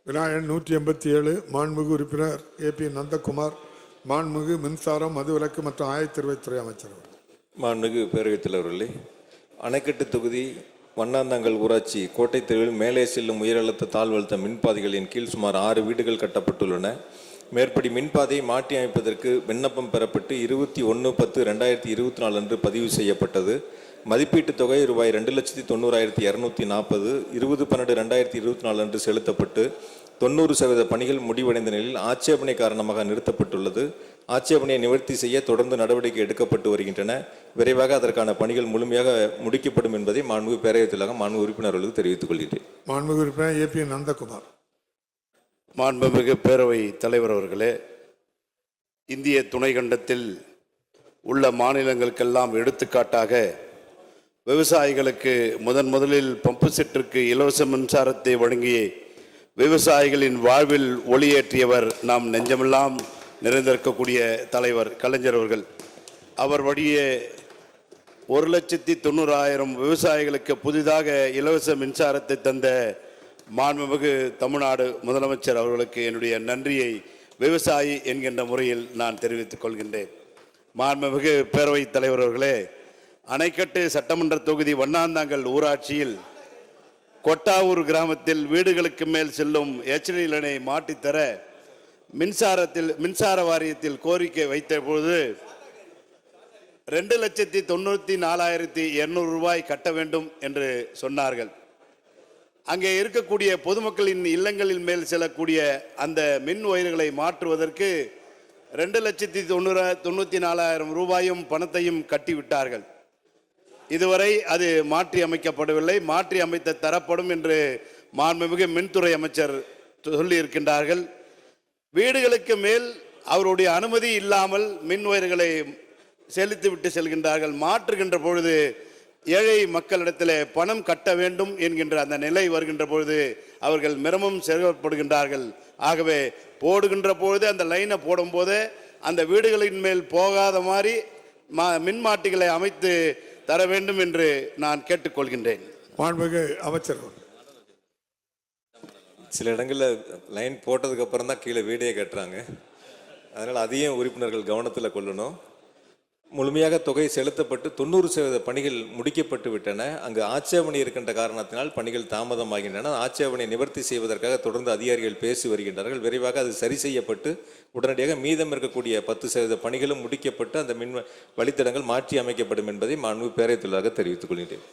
விநாயகன் 187 மாண்புமிகு உறுப்பினர் ஏபி நந்தகுமார் மாண்புமிகு மின்சாரம் மதுவிலக்கு மற்றும் ஆயத்தீர்வைத்துறை அமைச்சர். மாண்புமிகு பேரவைத் தலைவர்களே, அணைக்கட்டு தொகுதி வண்ணாந்தாங்கல் ஊராட்சி கோட்டை தெருவில் மேலே செல்லும் உயரழுத்த தாழ்வழுத்த மின்பாதைகளின் கீழ் சுமார் 6 வீடுகள் கட்டப்பட்டுள்ளன. மேற்படி மின்பாதையை மாற்றி அமைப்பதற்கு விண்ணப்பம் பெறப்பட்டு 21/10/2024 அன்று பதிவு செய்யப்பட்டது. மதிப்பீட்டு தொகை ரூபாய் 2,90,240 20/12/2024 அன்று செலுத்தப்பட்டு 90% பணிகள் முடிவடைந்த நிலையில் ஆட்சேபனை காரணமாக நிறுத்தப்பட்டுள்ளது. ஆட்சேபனையை நிவர்த்தி செய்ய தொடர்ந்து நடவடிக்கை எடுக்கப்பட்டு வருகின்றன. விரைவாக அதற்கான பணிகள் முழுமையாக முடிக்கப்படும் என்பதை மாண்புமிகு பேரவைத் தலைவர் மாண்புமிகு உறுப்பினர்களுக்கு தெரிவித்துக் கொள்கிறேன். மாண்புமிகு உறுப்பினர் ஏபி நந்தகுமார். மாண்புமிகு பேரவை தலைவர் அவர்களே, இந்திய துணைக்கண்டத்தில் உள்ள மாநிலங்களுக்கெல்லாம் எடுத்துக்காட்டாக விவசாயிகளுக்கு முதலில் பம்பு செட்டிற்கு இலவச மின்சாரத்தை வழங்கி விவசாயிகளின் வாழ்வில் ஒளியேற்றியவர் நாம் நெஞ்சமெல்லாம் நிறைந்திருக்கக்கூடிய தலைவர் கலைஞர் அவர்கள். அவர் வழியே 1,90,000 விவசாயிகளுக்கு புதிதாக இலவச மின்சாரத்தை தந்த மாண்புமிகு தமிழ்நாடு முதலமைச்சர் அவர்களுக்கு என்னுடைய நன்றியை விவசாயி என்கின்ற முறையில் நான் தெரிவித்துக் கொள்கின்றேன். மாண்புமிகு பேரவைத் தலைவர் அவர்களே, அணைக்கட்டு சட்டமன்ற தொகுதி வண்ணாந்தாங்கல் ஊராட்சியில் கொட்டாவூர் கிராமத்தில் வீடுகளுக்கு மேல் செல்லும் HD லைனை மாட்டித்தர மின்சார வாரியத்தில் கோரிக்கை வைத்த பொழுது 2,94,200 ரூபாய் கட்ட வேண்டும் என்று சொன்னார்கள். அங்கே இருக்கக்கூடிய பொதுமக்களின் இல்லங்களின் மேல் செல்லக்கூடிய அந்த மின் ஒயர்களை மாற்றுவதற்கு 2,94,000 ரூபாயும் பணத்தையும் கட்டிவிட்டார்கள். இதுவரை அது மாற்றி அமைக்கப்படவில்லை. மாற்றி அமைத்த தரப்படும் என்று மாண்புமிகு மின்துறை அமைச்சர் சொல்லி இருக்கின்றார்கள். வீடுகளுக்கு மேல் அவருடைய அனுமதி இல்லாமல் மின் ஒயர்களை செலுத்திவிட்டு செல்கின்றார்கள். மாற்றுகின்ற பொழுது ஏழை மக்களிடத்தில் பணம் கட்ட வேண்டும் என்கின்ற அந்த நிலை வருகின்ற பொழுது அவர்கள் மிரமும் செயல்படுகின்றார்கள். ஆகவே போடுகின்ற பொழுது அந்த லைனை போடும்போது அந்த வீடுகளின் மேல் போகாத மாதிரி மின்மாட்டிகளை அமைத்து தர வேண்டும் என்று நான் கேட்டுக்கொள்கின்றேன். மாண்புமிகு அமைச்சர். சில இடங்களில் லைன் போட்டதுக்கு அப்புறம் தான் கீழே வீடே கட்டுறாங்க. அதனால் அதையும் உறுப்பினர்கள் கவனத்தில் கொள்ளணும். முழுமையாக தொகை செலுத்தப்பட்டு 90% பணிகள் முடிக்கப்பட்டு விட்டன. அங்கு ஆட்சேபனை இருக்கின்ற காரணத்தினால் பணிகள் தாமதமாகின்றன. ஆட்சேபனை நிவர்த்தி செய்வதற்காக தொடர்ந்து அதிகாரிகள் பேசி வருகின்றார்கள். விரைவாக அது சரி செய்யப்பட்டு உடனடியாக மீதம் இருக்கக்கூடிய 10% பணிகளும் முடிக்கப்பட்டு அந்த மின் வழித்தடங்கள் மாற்றி அமைக்கப்படும் என்பதை மாண்புமிகு பேரவைத் தலைவராக தெரிவித்துக் கொள்கிறேன்.